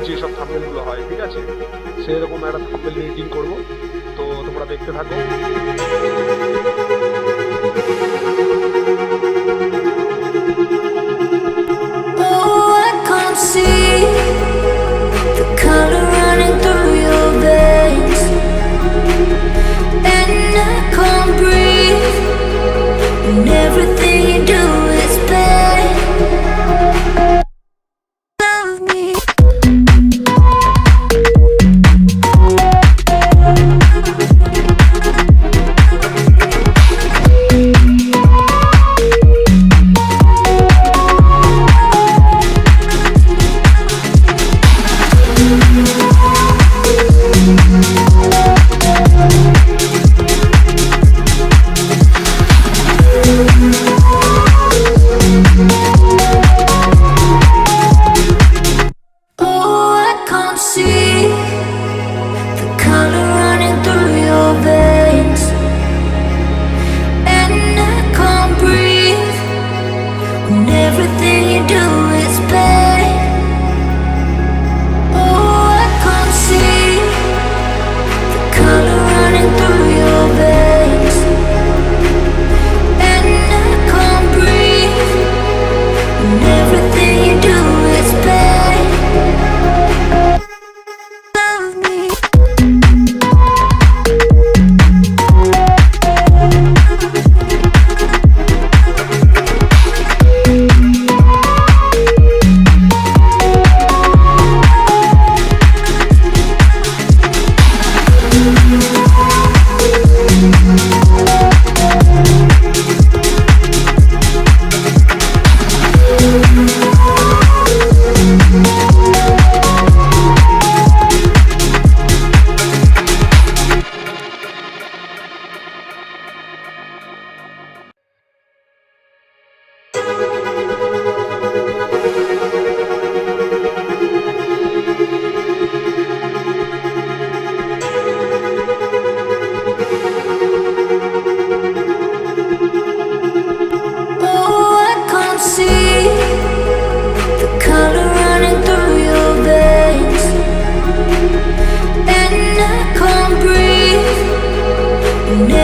মুভির যেসব থাম্বনেলগুলো হয়, ঠিক আছে, সেরকম একটা থাম্বনেল এডিটিং করবো। তো তোমরা দেখতে থাকো। Everything you do is bad. Love me. Everything you do is bad. Oh, I can't see the color running through your veins, and I can't breathe when everything you do is bad. Love me.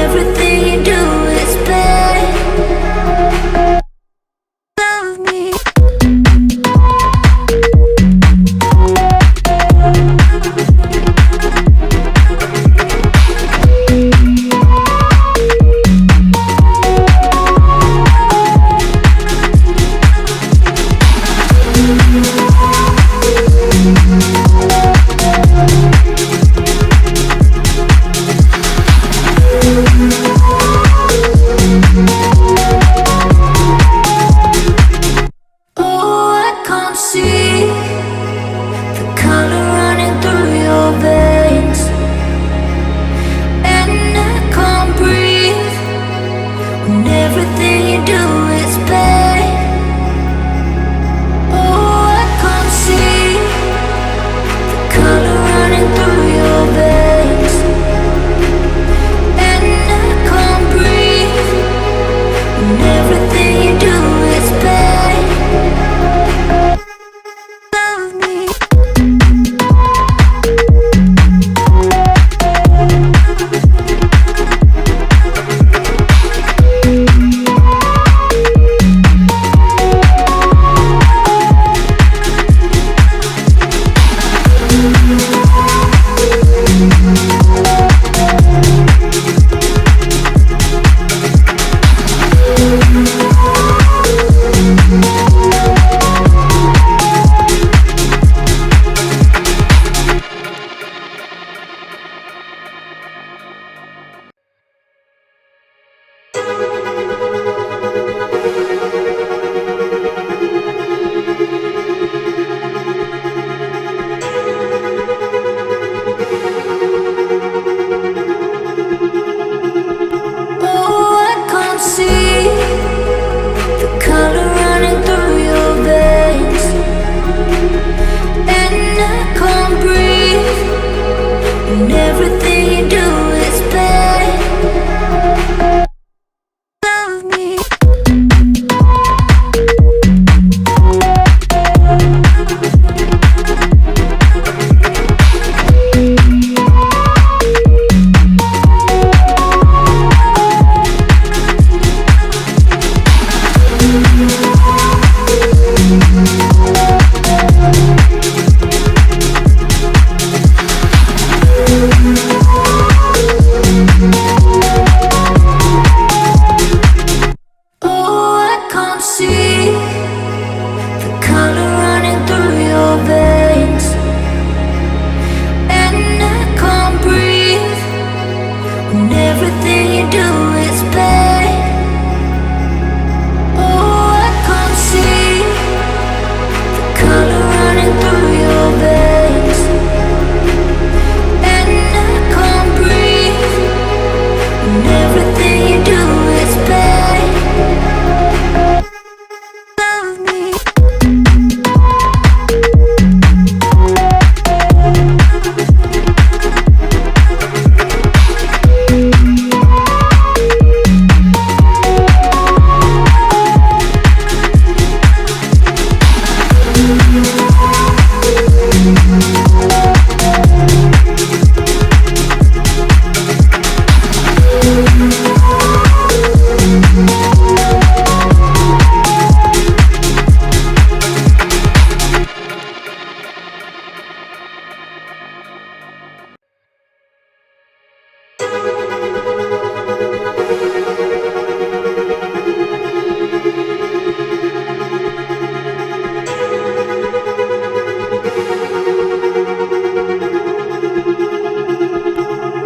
Everything you do is bad. Love me. Everything you do is bad. Oh, I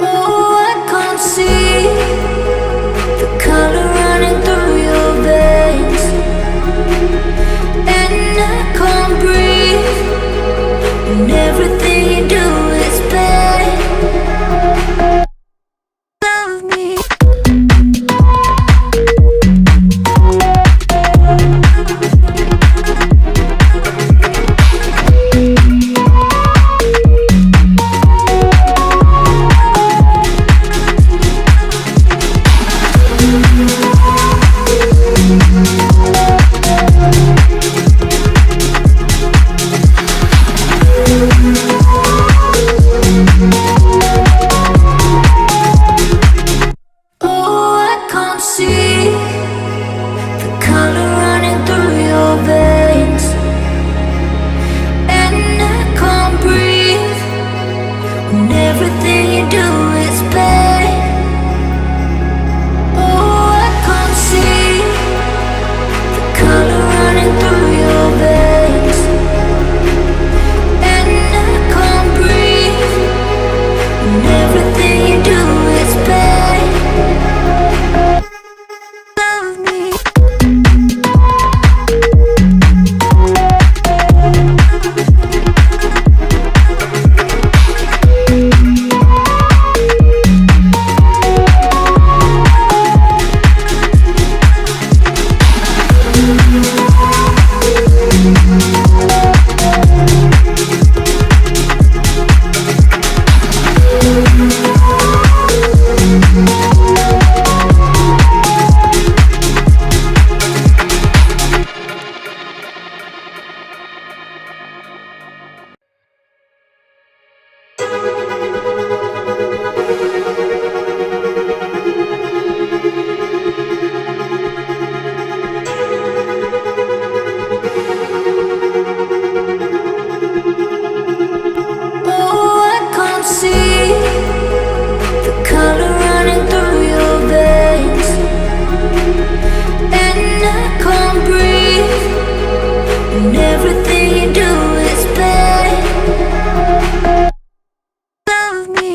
Oh, I can't see the color running through your veins, and I can't breathe, and everything you do is pain. Love me. Oh, I can't see the color running through your veins, and I can't breathe, and everything you do is pain. Oh, I can't see the color running through your veins, and I can't breathe, and everything you do is pain. Love me. Oh, I can't see the color running through your veins, and I can't breathe, and everything you do is pain. Love me.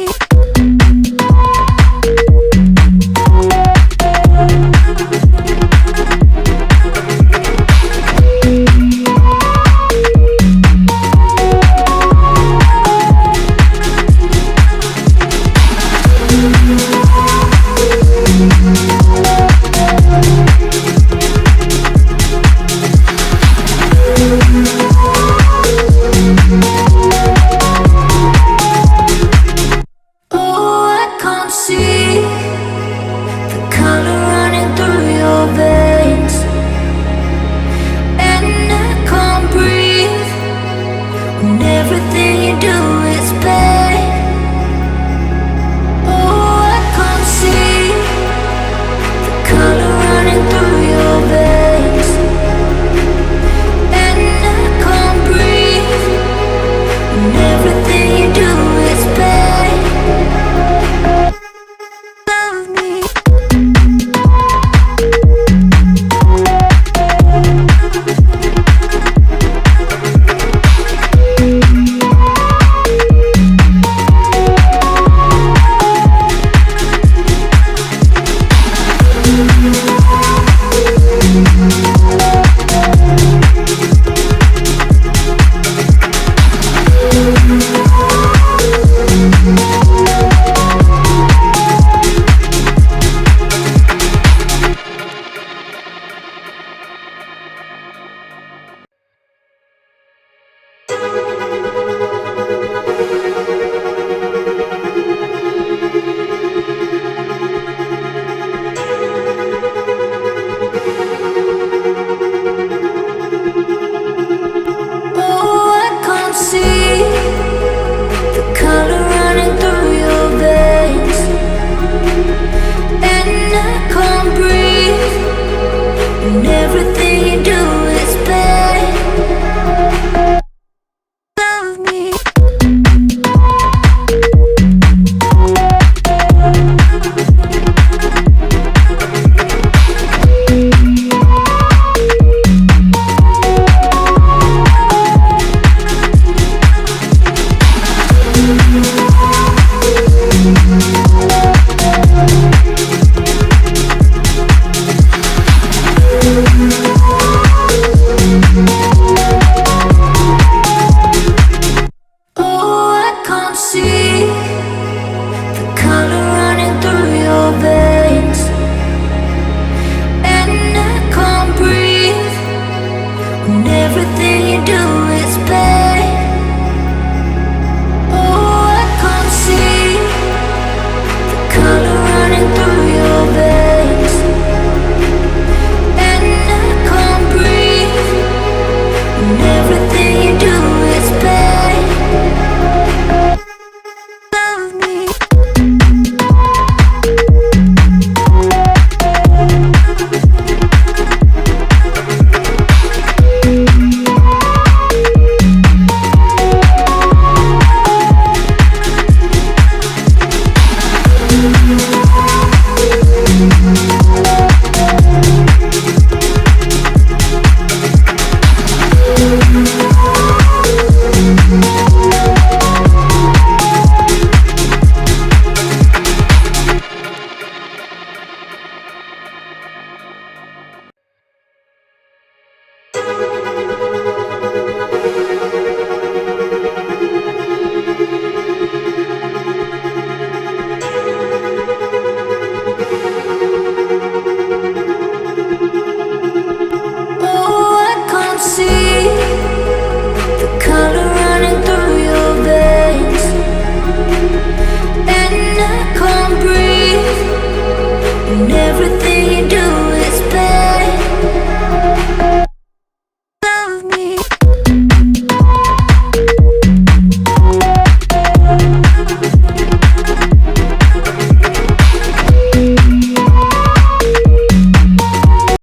Oh, I can't see the color running through your veins, and I can't breathe, and everything you do is pain. Oh, I can't see the color running through your veins, and I can't breathe, and everything you do is pain. Love me. everything